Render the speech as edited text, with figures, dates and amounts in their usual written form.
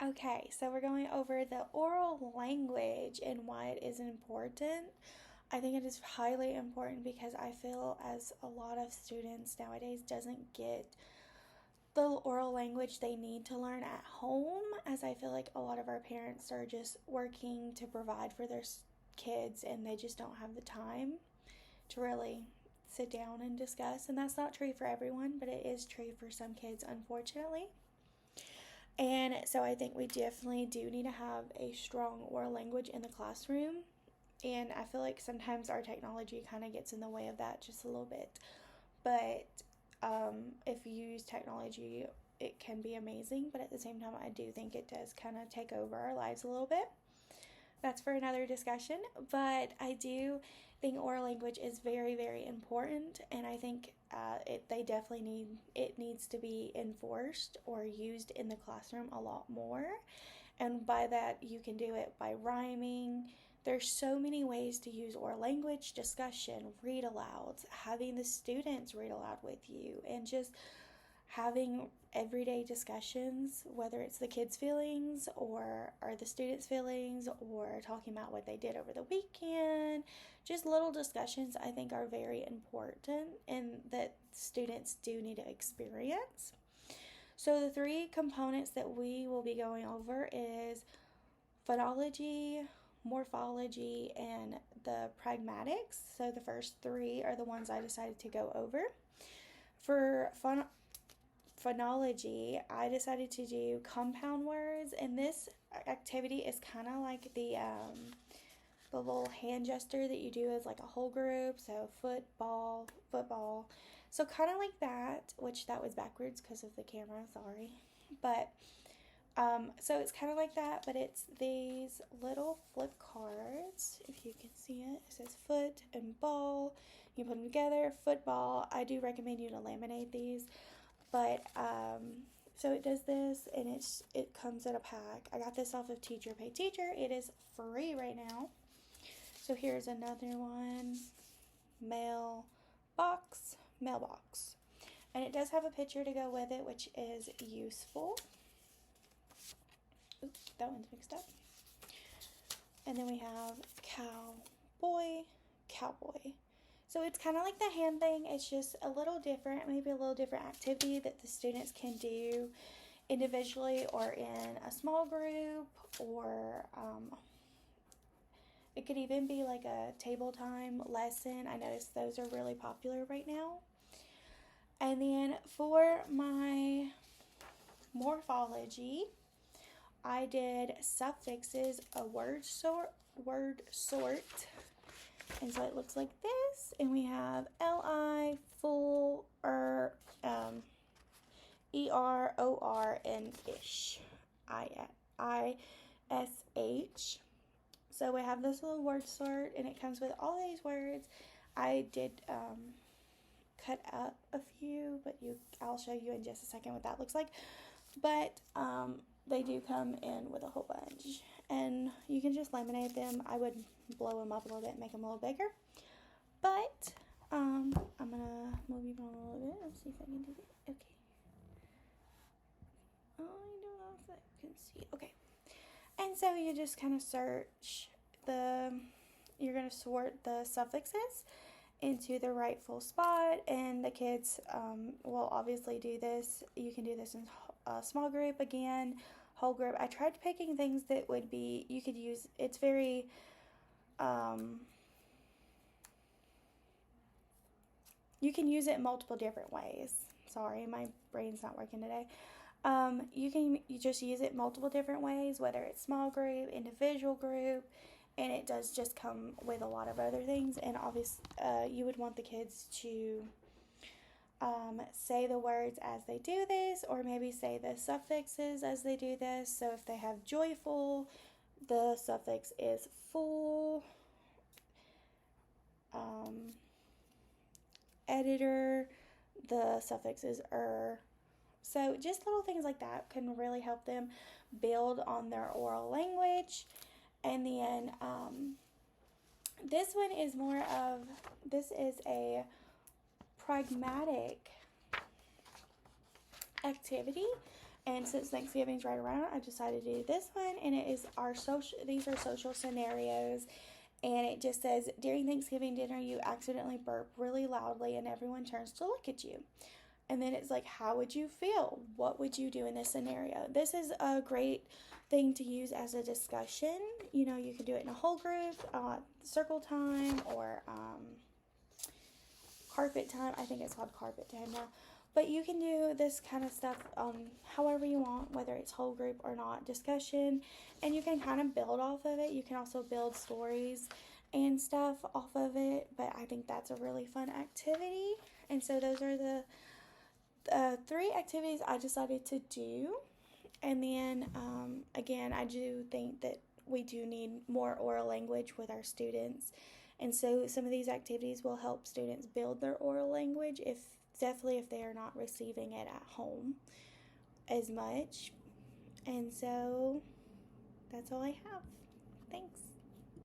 Okay, so we're going over the oral language and why it is important. I think it is highly important because I feel as a lot of students nowadays doesn't get the oral language they need to learn at home, as I feel like a lot of our parents are just working to provide for their kids and they just don't have the time to really sit down and discuss. And that's not true for everyone, but it is true for some kids, unfortunately. And so I think we definitely do need to have a strong oral language in the classroom. And I feel like sometimes our technology kind of gets in the way of that just a little bit. But if you use technology, it can be amazing. But at the same time, I do think it does kind of take over our lives a little bit. That's for another discussion. But I do think oral language is very, very important, and I think they definitely it needs to be enforced or used in the classroom a lot more. And by that, you can do it by rhyming. There's so many ways to use oral language: discussion, read alouds, having the students read aloud with you, and just having everyday discussions, whether it's the kids' feelings or the students' feelings, or talking about what they did over the weekend. Just little discussions, I think, are very important and that students do need to experience. So the three components that we will be going over is phonology, morphology, and the pragmatics. So the first three are the ones I decided to go over. For phonology, I decided to do compound words, and this activity is kind of like the little hand gesture that you do as like a whole group. So football, football. So kind of like that, which that was backwards because of the camera. Sorry, but so it's kind of like that, but it's these little flip cards. If you can see it, it says foot and ball. You put them together, football. I do recommend you to laminate these, but so it does this, and it comes in a pack. I got this off of Teacher Pay Teacher. It is free right now. So here's another one, mailbox, and it does have a picture to go with it, which is useful. Oops, that one's mixed up. And then we have cowboy. So it's kind of like the hand thing. It's just a little different, maybe a little different activity that the students can do individually or in a small group, or it could even be like a table time lesson. I noticed those are really popular right now. And then for my morphology, I did suffixes, a word sort, and so it looks like this. And we have li, full, er, and ish, ish. So we have this little word sort, and it comes with all these words. I did cut up a few, but I'll show you in just a second what that looks like. But they do come in with a whole bunch, and you can just laminate them. I would blow them up a little bit, make them a little bigger. But I'm gonna move you on a little bit. Let's see if I can do it. Okay. I don't know if I can see. Okay. And so you just kind of search you're going to sort the suffixes into the rightful spot, and the kids will obviously do this. You can do this in a small group, again, whole group. I tried picking things that would be, you could use, it's very, you can use it in multiple different ways. Sorry, my brain's not working today. You just use it multiple different ways, whether it's small group, individual group, and it does just come with a lot of other things. And obviously, you would want the kids to say the words as they do this, or maybe say the suffixes as they do this. So if they have joyful, the suffix is full. Editor, the suffix is er. So just little things like that can really help them build on their oral language. And then this one is this is a pragmatic activity. And since Thanksgiving's right around, I decided to do this one, and it is our social. These are social scenarios, and it just says during Thanksgiving dinner you accidentally burp really loudly, and everyone turns to look at you. And then it's like, how would you feel? What would you do in this scenario? This is a great thing to use as a discussion. You know, you can do it in a whole group, circle time, or carpet time. I think it's called carpet time now. But you can do this kind of stuff however you want, whether it's whole group or not discussion. And you can kind of build off of it. You can also build stories and stuff off of it. But I think that's a really fun activity. And so those are the 3 activities I decided to do. And then, again, I do think that we do need more oral language with our students. And so some of these activities will help students build their oral language, definitely if they are not receiving it at home as much. And so that's all I have.